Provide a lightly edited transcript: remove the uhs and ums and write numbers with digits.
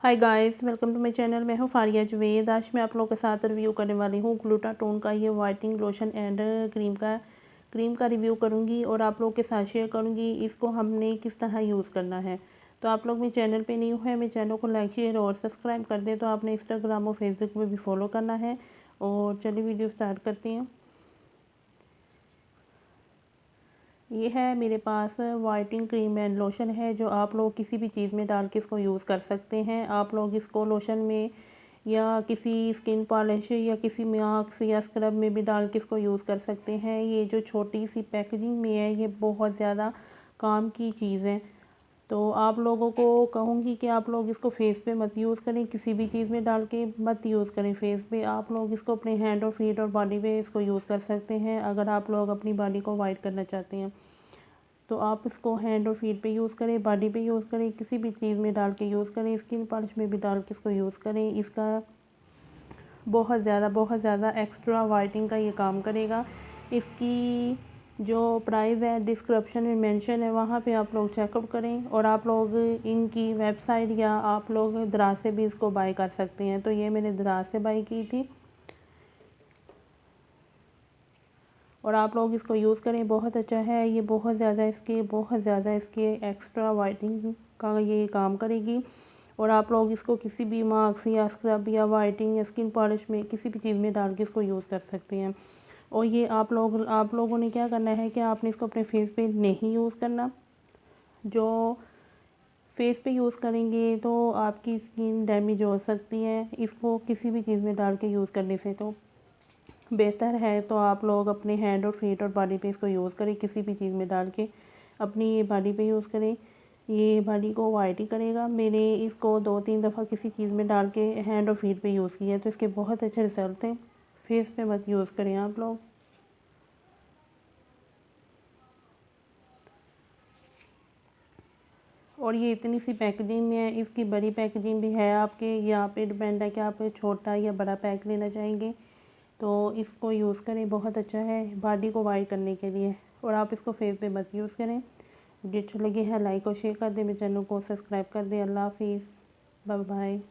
Hi guys, welcome to my channel. मैं हूँ फारिया जुवेद। आज मैं आप लोगों के साथ रिव्यू करने वाली हूँ ग्लूटाटोन का ये वाइटनिंग लोशन एंड क्रीम का रिव्यू करूँगी और आप लोगों के साथ शेयर करूँगी इसको हमने किस तरह यूज़ करना है। तो आप लोग मेरे चैनल पे न्यू है, मेरे चैनल को लाइक शेयर और सब्सक्राइब कर दें। तो आपने इंस्टाग्राम और फेसबुक में भी फॉलो करना है। और चलिए वीडियो स्टार्ट करते हैं। ये है मेरे पास वाइटनिंग क्रीम एंड लोशन है, जो आप लोग किसी भी चीज़ में डाल के इसको यूज़ कर सकते हैं। आप लोग इसको लोशन में या किसी स्किन पॉलिश या किसी मास्क या स्क्रब में भी डाल के इसको यूज़ कर सकते हैं। ये जो छोटी सी पैकेजिंग में है, ये बहुत ज़्यादा काम की चीज़ है। तो आप लोगों को कहूँगी कि आप लोग इसको फेस पे मत यूज़ करें, किसी भी चीज़ में डाल के मत यूज़ करें फेस पे। आप लोग इसको अपने हैंड और फीट और बॉडी पे इसको यूज़ कर सकते हैं। अगर आप लोग अपनी बॉडी को वाइट करना चाहते हैं तो आप इसको हैंड और फीट पे यूज़ करें, बॉडी पे यूज़ करें, किसी भी चीज़ में डाल के यूज़ करें, स्किन पॉलिश में भी डाल के इसको यूज़ करें। इसका बहुत ज़्यादा एक्स्ट्रा वाइटनिंग का ये काम करेगा। इसकी जो प्राइस है डिस्क्रिप्शन में मेंशन है, वहाँ पे आप लोग चेकआउट करें। और आप लोग इनकी वेबसाइट या आप लोग दराज से भी इसको बाय कर सकते हैं। तो ये मैंने दराज से बाय की थी और आप लोग इसको यूज़ करें, बहुत अच्छा है ये। बहुत ज़्यादा इसके एक्स्ट्रा वाइटनिंग का ये काम करेगी। और आप लोग इसको किसी भी मास्क या स्क्रब या वाइटनिंग या स्किन पॉलिश में किसी भी चीज़ में डाल के इसको यूज़ कर सकते हैं। और ये आप लोगों ने क्या करना है कि आपने इसको अपने फेस पे नहीं यूज़ करना। जो फेस पे यूज़ करेंगे तो आपकी स्किन डैमेज हो सकती है। इसको किसी भी चीज़ में डाल के यूज़ करने से तो बेहतर है तो आप लोग अपने हैंड और फीट और बॉडी पे इसको यूज़ करें, किसी भी चीज़ में डाल के अपनी ये बॉडी पे यूज़ करें। ये बॉडी को वाइट ही करेगा। मैंने इसको 2-3 दफ़ा किसी चीज़ में डाल के हैंड और फीट पे यूज़ किया है, तो इसके बहुत अच्छे रिजल्ट हैं। फेस पे मत यूज़ करें आप लोग। और ये इतनी सी पैकेजिंग में है, इसकी बड़ी पैकेजिंग भी है। आपके यहाँ पे डिपेंड है कि आप छोटा या बड़ा पैक लेना चाहेंगे। तो इसको यूज़ करें, बहुत अच्छा है बॉडी को वाइट करने के लिए। और आप इसको फेस पे मत यूज़ करें। वीडियो अच्छी लगी है लाइक और शेयर कर दें, मेरे चैनल को सब्सक्राइब कर दें। अल्लाह हाफिज़, बाय बाय।